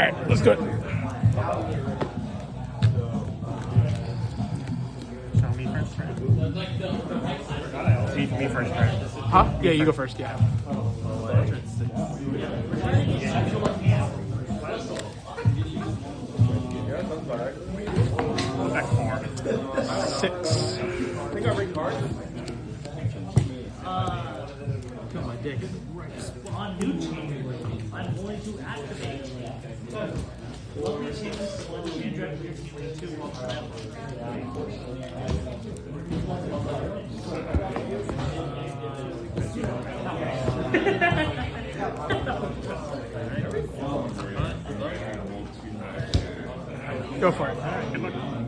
Alright, let's do it. So me first, right? Me first, right? Huh? Yeah, you go first, yeah. Back 4. 6. Think I bring cards? Kill my dick. On new change, I'm going to activate. Lovely changes one change right here to 2 while Go for it.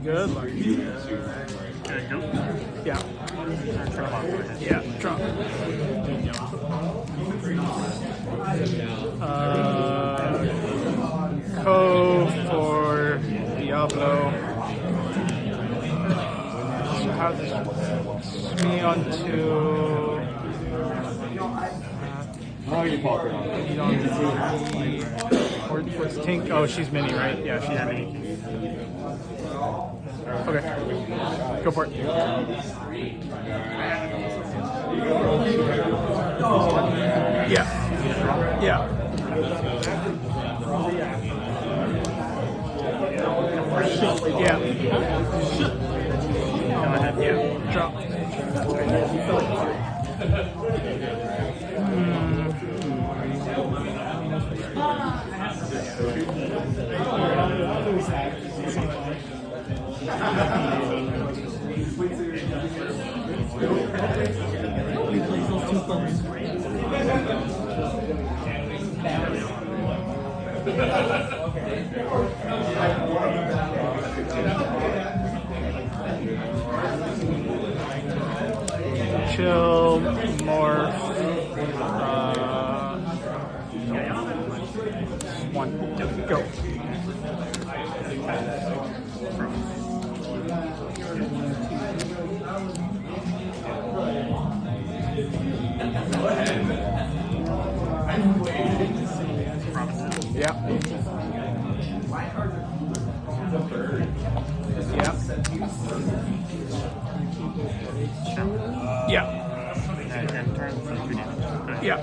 Good luck. Go. Yeah. Yeah, drop. Cove for Diablo. So how this me onto what's Tink? Oh, she's mini, right? Yeah, she's mini. Okay. Go for it. Yeah. Yeah. Yeah. Yeah. Drop. Chill, morph, 1, go. Yeah. Yeah. And turn for 2 damage. Yeah.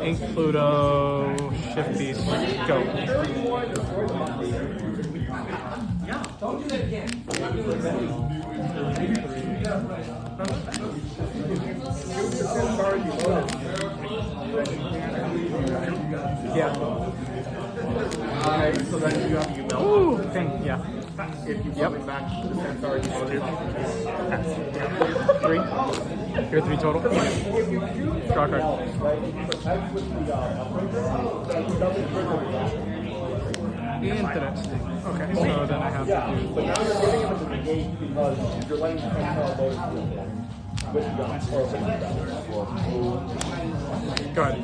Ink Pluto, Shift Beast, go. Don't do that again. Yeah. So then you have to email. Ooh, dang, yeah. If you come back to the Centaur, you know 3. You're 3 total. Draw a card. Interesting. Okay, so then I have to do. But now you're giving him a negate because you're letting the Centaur load with the guns or with the Go ahead.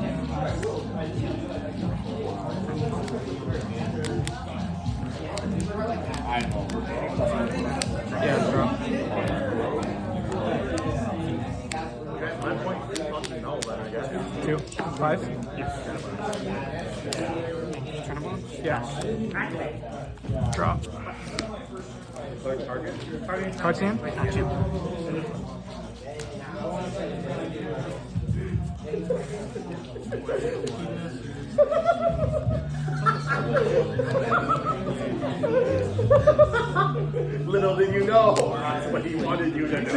Yeah, draw. My point is fucking no, then I guess. 2, 5. Yeah. Draw. Card stand? Little did you know, that's what he wanted you to know.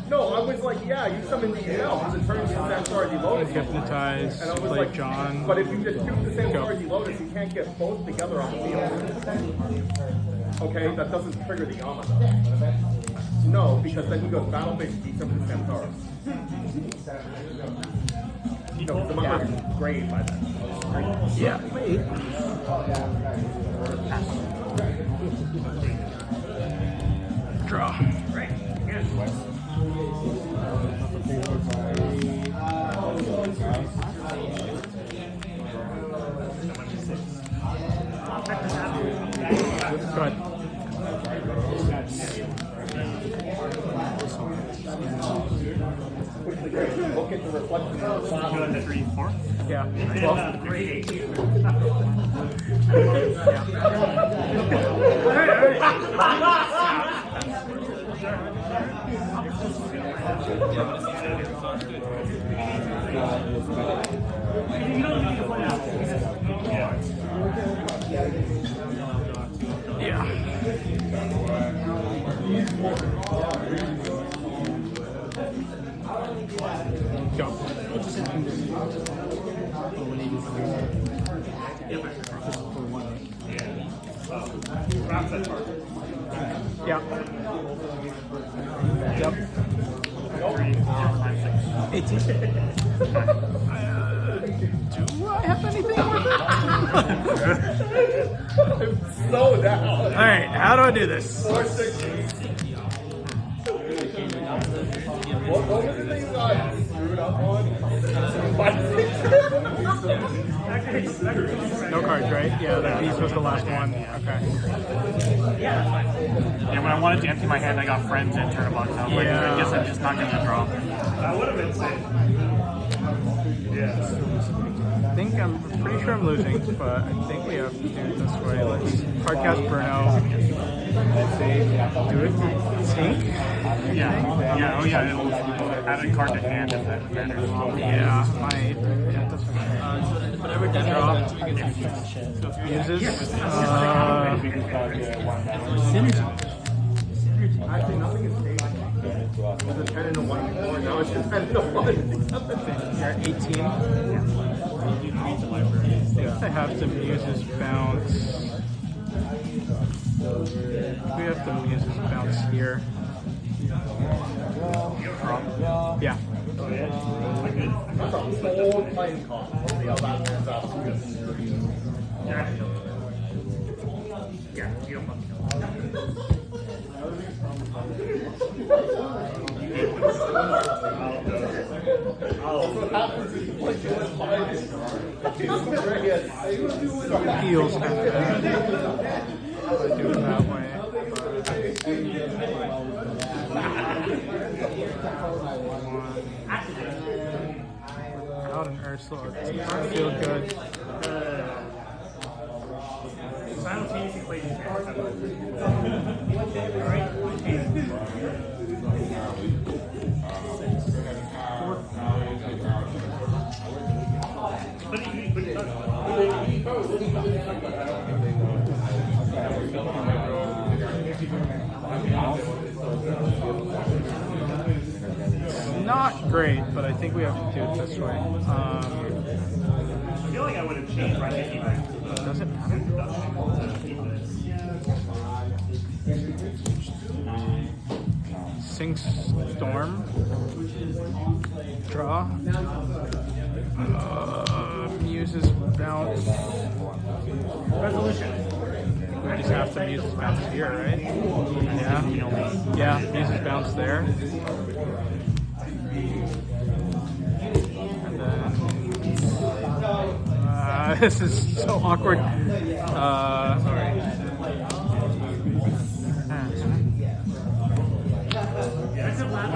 No, I was like, yeah, use them in the because it turns into Centaur Lotus. Hypnotize, And I was play like, John. but if you just shoot the Centaur Lotus, you can't get both together on the field. Okay, that doesn't trigger the Yama though. No, because then he goes battle phase, beats up the Centaur. No, the Mama is great by then. Yeah, wait. Draw. Right. Yes. Go ahead. Look at the reflection of the Go to 3, 4. Yeah. Great. Go. Yeah. Yep. 3, 4, 5, 6. 18. Do I have anything with it? I'm so down. Alright, how do I do this? 4, 6, 8. What was the thing you got screwed up on? 5, 6. No cards, right? Yeah, that piece was the last one. Okay. Yeah, when I wanted to empty my hand, I got friends in Turnabox. I was like, I guess I'm just not going to draw. That would have been safe. I think I'm pretty sure I'm losing, but I think we have to do it this way. Let's hardcast Bruno. Do it. Tink? Yeah, oh yeah, it'll add a card to hand if that matters. Yeah, might. Yeah, that's fine. Whatever draw. Uses. Actually, nothing is stable. It's a 10 and a 1 before. Now it's just 10 and a 1. You're 18. I think I have to Muse's bounce. We have to Muse's bounce here. Yeah. That's a whole playing cost. We'll see how that turns out. Yeah, you don't fucking know. That's what happens if you play too much minus. Feels kind of bad. I do it that way. Out an Ursula. It doesn't feel good. Simultaneously play these cards. Not great, but I think we have to do it this way. I feel like I would have changed right anyway. Does it matter? Sink Storm. Draw. Muse's bounce. Resolution. We just have to Muse's bounce here, right? Yeah. Yeah, Muse's bounce there. And then this is so awkward.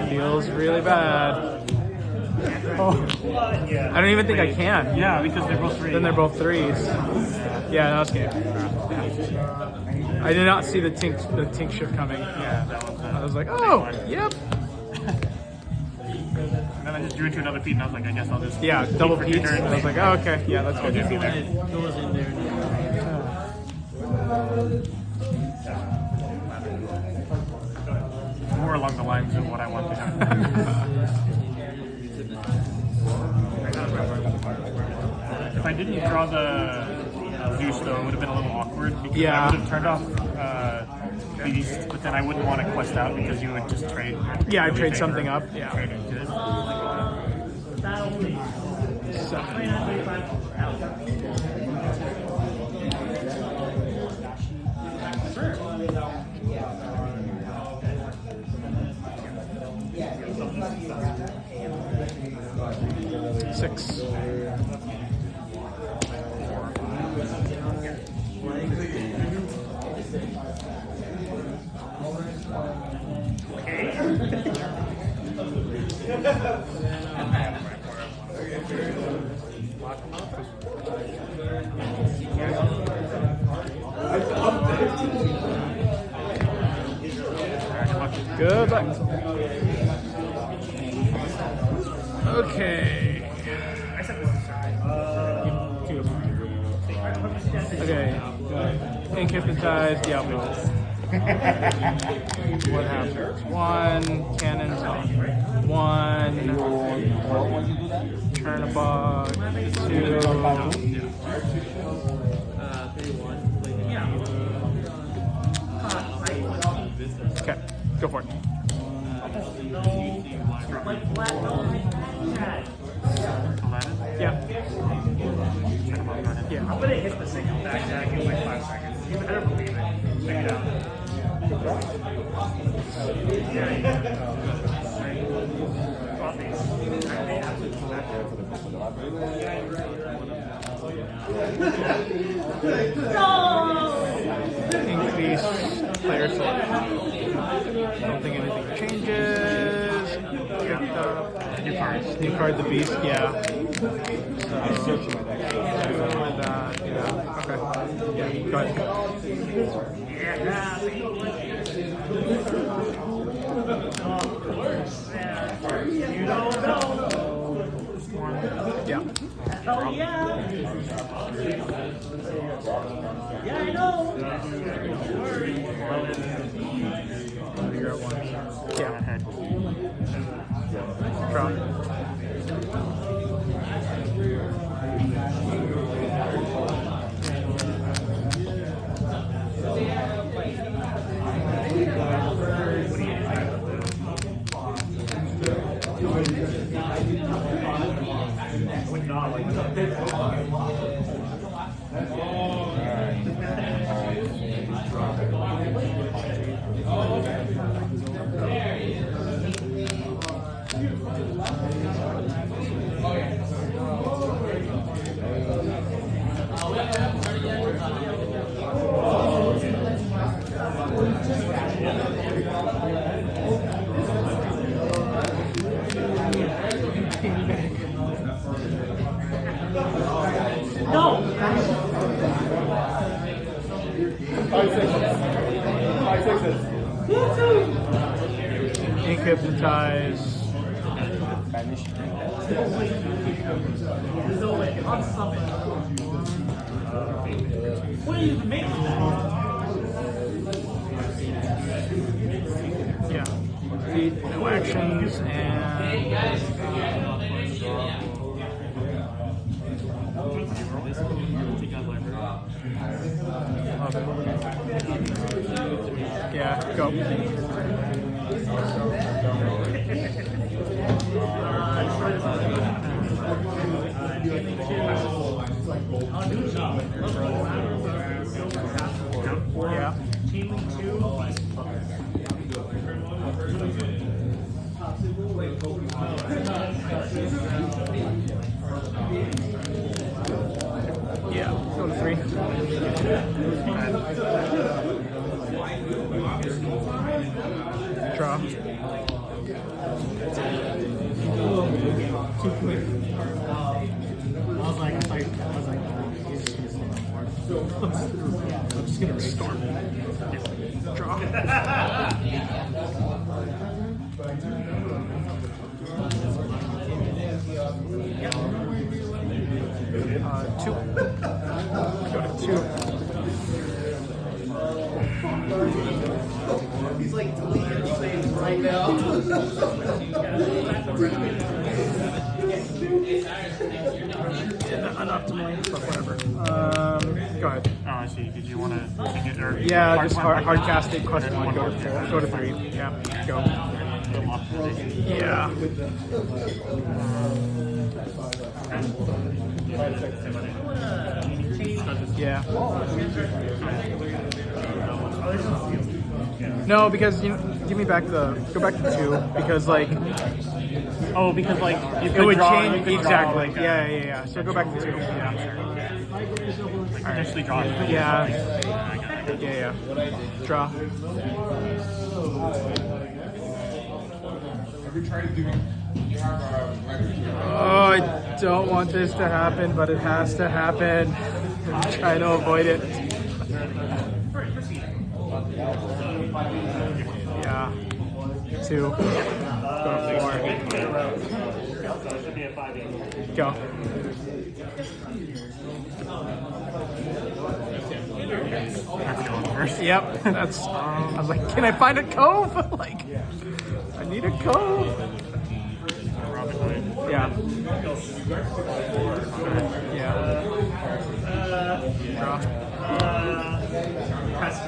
Feels really bad. Oh, I don't even think I can. Yeah, because they're both 3. Then they're both 3s. Yeah, that's good. I did not see the tink shift coming. Yeah, that was I was like, oh, yep. And then I just drew into another feed and I was like, I guess I'll just... Yeah, double for Pete's. two turns. I was like, oh, okay, yeah, that's good. Goes in there. More along the lines of what I want to have. if I didn't draw the Zeus, though, it would have been a little awkward because Yeah. I would have turned off Beast, but then I wouldn't want to quest out because you would just trade. Yeah, I'd really trade favor- something up, yeah. Trade into it. Battle please. 2935 out. Six. Good luck. Okay. Okay. Ink hypnotized. Yeah. What happens? One cannons on. One. Turnabog. Two. Okay. Go for it. Like black cat. Yeah. Yeah. I'm gonna hit the single backjack in like 5 seconds. You better believe it. Check it out. Drop Increase player selection. Don't think anything changes. New cards. New card, the beast. Yeah. So, with that. Yeah. Okay. Yeah. Go ahead. You don't know. Yeah. Hell yeah. Yeah, I know. You're at one. Yeah. Draw. No. Ink hypnotize. No way. On summit. What do you make of that? Yeah. Feet, no actions, and yeah, go. Yeah. Yeah, go to 3. Draw. Too quick. I'm just gonna storm. Draw. 2. Go to 2. He's like deleting things right now. unoptimally, but whatever. Go ahead. Oh, I see. Did you want to take it? Or Yeah, just hard cast it, question one, go to 3. Yeah, go. Yeah. Yeah. No, because give me back go back to 2 because like Oh, because like you it could would draw, change you could exactly. Draw, like, Yeah. So go back to 2. Yeah. Like potentially draw. Yeah. Yeah. Draw. Oh, I don't want this to happen, but it has to happen. I'm trying to avoid it. Yeah. 2. Go to 4. Go. Yep. That's. I was like, can I find a cove? Like, I need a cove. Yeah. Yeah. Draw. Press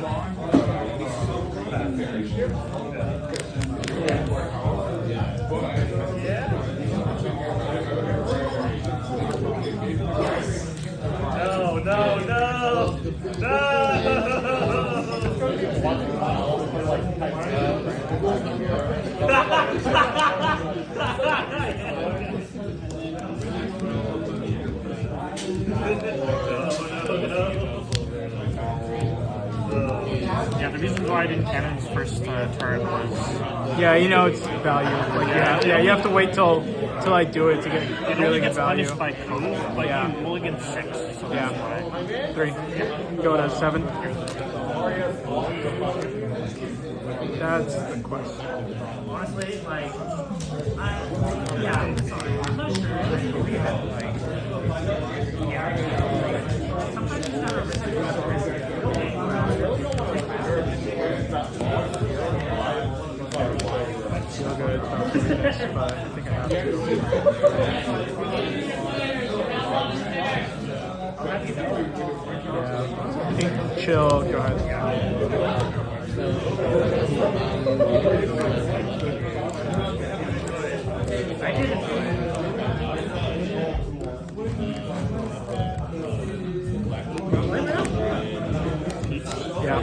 Yeah, the reason why I didn't canon his first turn was Yeah, it's value. Like you have to wait till I do it to get it really only good gets value. punished by code, but Yeah. you mulligan 6. So Yeah. that's why. 3. Go to 7. That's the question. honestly, like, yeah, sorry, I'm not sure. Sometimes you gotta risk it. Feel good about doing this, but I think I have to. Yeah. Chill. Go ahead. Yeah.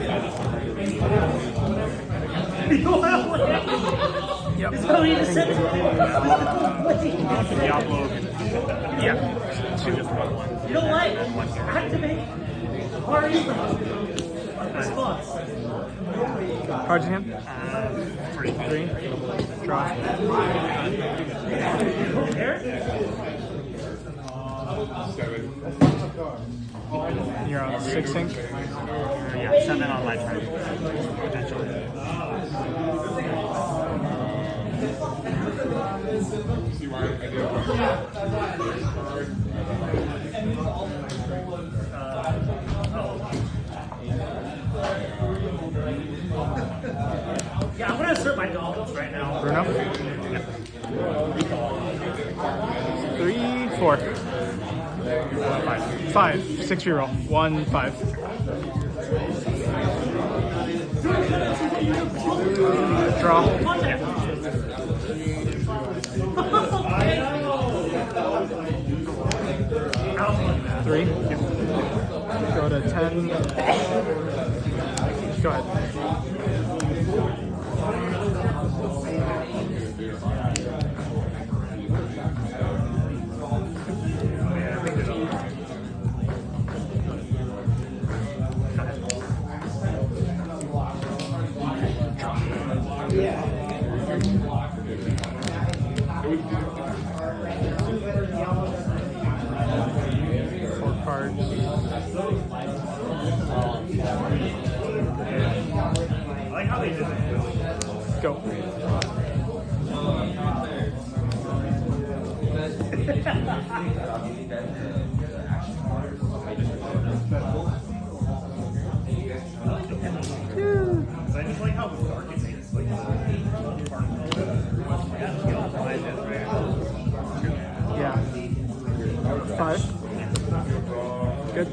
Yep. So you just said Diablo. Yeah. you don't like activate party response. Cards in hand. 3. 3. Draw. You're on 6 ink. Yeah, 7 on my turn. Potentially. Yeah, I'm gonna assert my dominance right now. Bruno. 3, 4. 5. 6 reroll. 1, 5. Draw. 3. Go to 10. Go ahead. Cards. I like how they did it. Go. I just like how dark it is. Like, Yeah. 5. Good.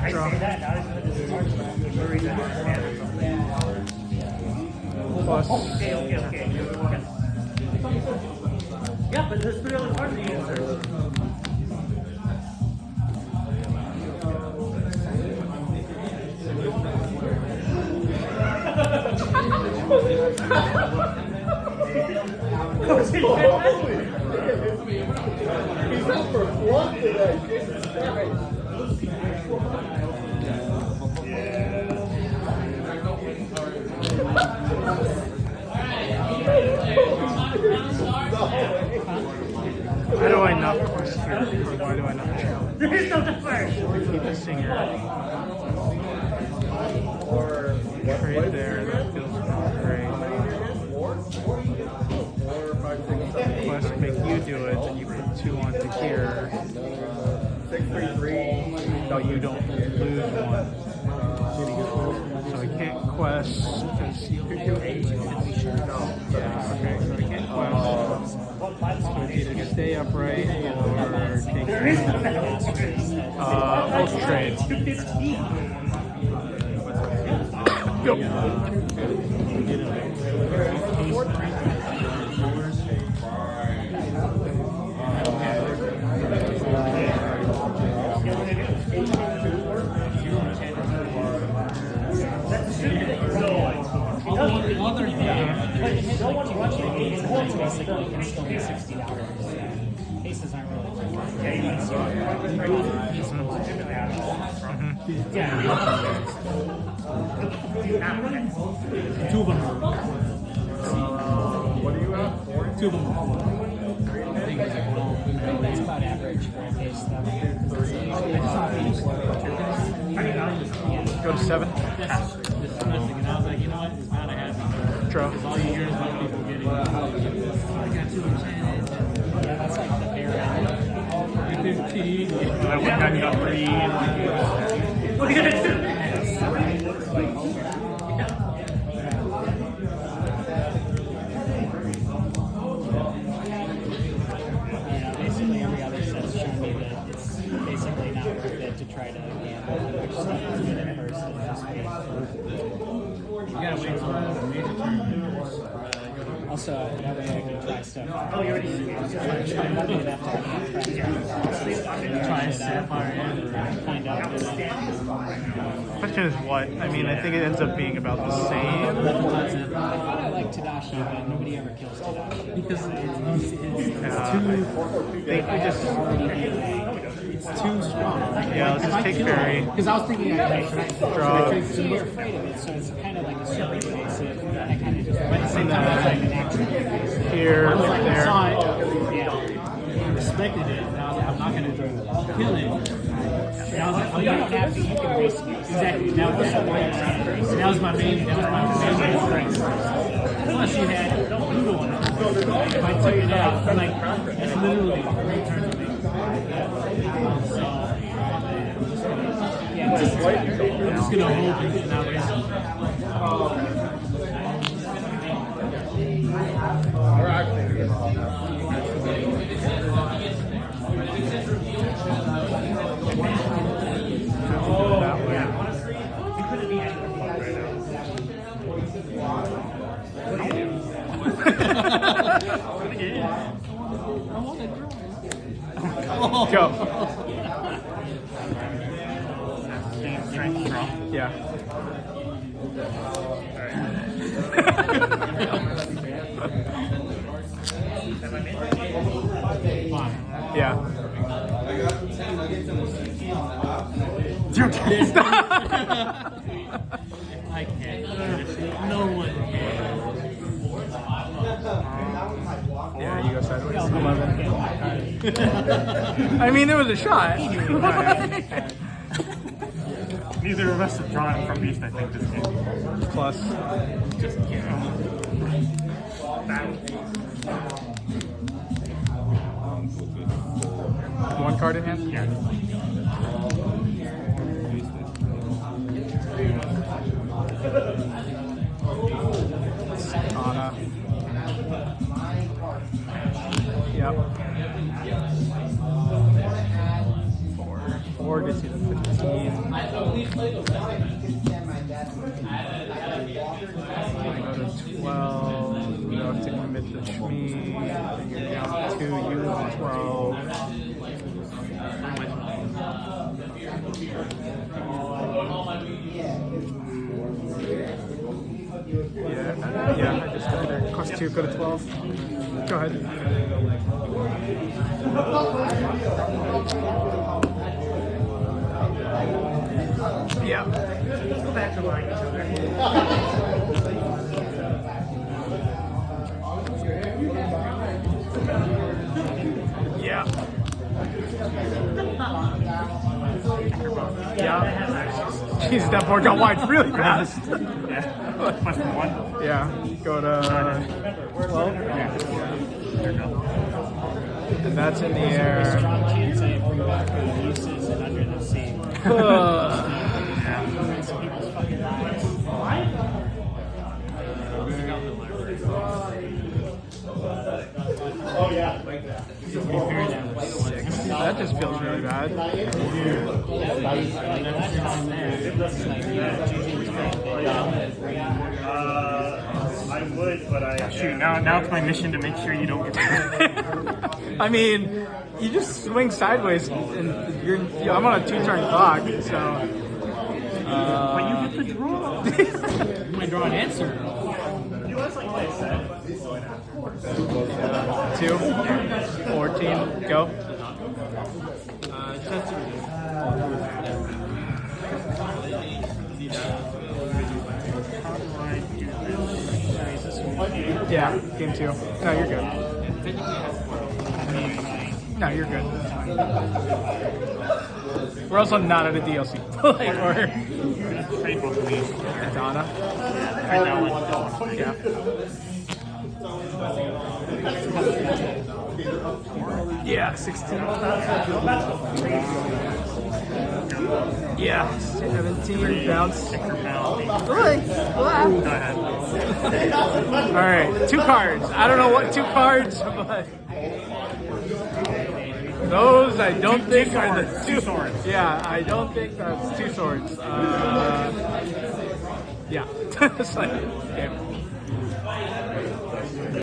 I Draw. say that, now this is March. Plus. Okay. Yeah, but there's 3 other cards in the answer. He's out for fluff today. Jesus Christ. Why do I not quest here? Or why do I not chill? There's no difference. Keep a singer. Trade there, that feels not great. Quest make you do it, then you put 2 onto here. 6, 3, 3. So you don't lose 1. So I can't quest because you could do 8. Yeah, okay, so I can't quest. So it's either stay upright or take There is no difference. most trade. 215. Go. Other than no one watching it, basically can still be $60. Cases aren't really Two of them. What do you have? 4? 2 of them. That's about average for a case though. Go to 7. And I was like, you know what? It's not a happy. Draw. All you hear is about people getting. I got 2 enchanted. Yeah, that's like the bare 15. I went back to 3 and like, What are you gonna do? basically every other set's shown me that it's basically not worth it to try to gamble on which stuff is good first and just wait for. You gotta wait till the major turn. Also, that way I can try stuff. Oh, you already Try lucky enough to have try a sapphire and find out. Question is what? I mean, I think it ends up being about the same. I thought I liked Tadashi, but nobody ever kills Tadashi. because it's I think we just too strong. yeah, let's just take fairy. Because I was thinking, Draw. So you're afraid of it, so it's kind of like a super invasive. I kind of just went And then an actual invasive. here, I was like, I saw there. it, Yeah. I respected it, and I was like, I'm not gonna kill it. And I was like, oh, You don't have to, you can risk it. exactly. That was my main. Plus, you had Ludo on it. If I took it out, I'm like, it's literally 3 turns of me. I'm just gonna hold it and not raise it. That way. Honestly, you couldn't be anywhere right now. Go. strength draw. Yeah. Yeah. I can't. No one can. Yeah, you go sideways. 11. I mean, it was a shot. Neither of us have drawn from Beast, I think, this game. Plus. Just, you know. One card in hand? Yeah. Anna. Yep. or gets you to 15. I go to 12. You have to commit the Shmi. Then you're down to 2. You lose 12. Yeah, I just did it. Cost 2, go to 12. Go ahead. Yeah. Go back to line each other. Yeah. Yeah. Jeez, that board got wide really fast. Yeah. Plus 1. Yeah. Go to 12. And that's in the air. Strong chance I bring back the uses and under the sea. It's people's fucking lives. Oh yeah, like that. That just feels really bad. I would, but I shoot. Now it's my mission to make sure you don't get I mean, you just swing sideways, and I'm on a 2-turn clock, so. But you get the draw. My draw an answer. You was like I said. 2, 14, go. Yeah, game 2. No, you're good. No, you're good. We're also not at a DLC. Like, we're Trade both of these. Donna. Trade that one. Yeah. Yeah, 16. Yeah, 17. Bounce. Really? Wow. Go ahead. All right, 2 cards. I don't know what 2 cards, but those I don't think are the 2 swords. Yeah, I don't think that's 2 swords. Yeah. It's like, yeah.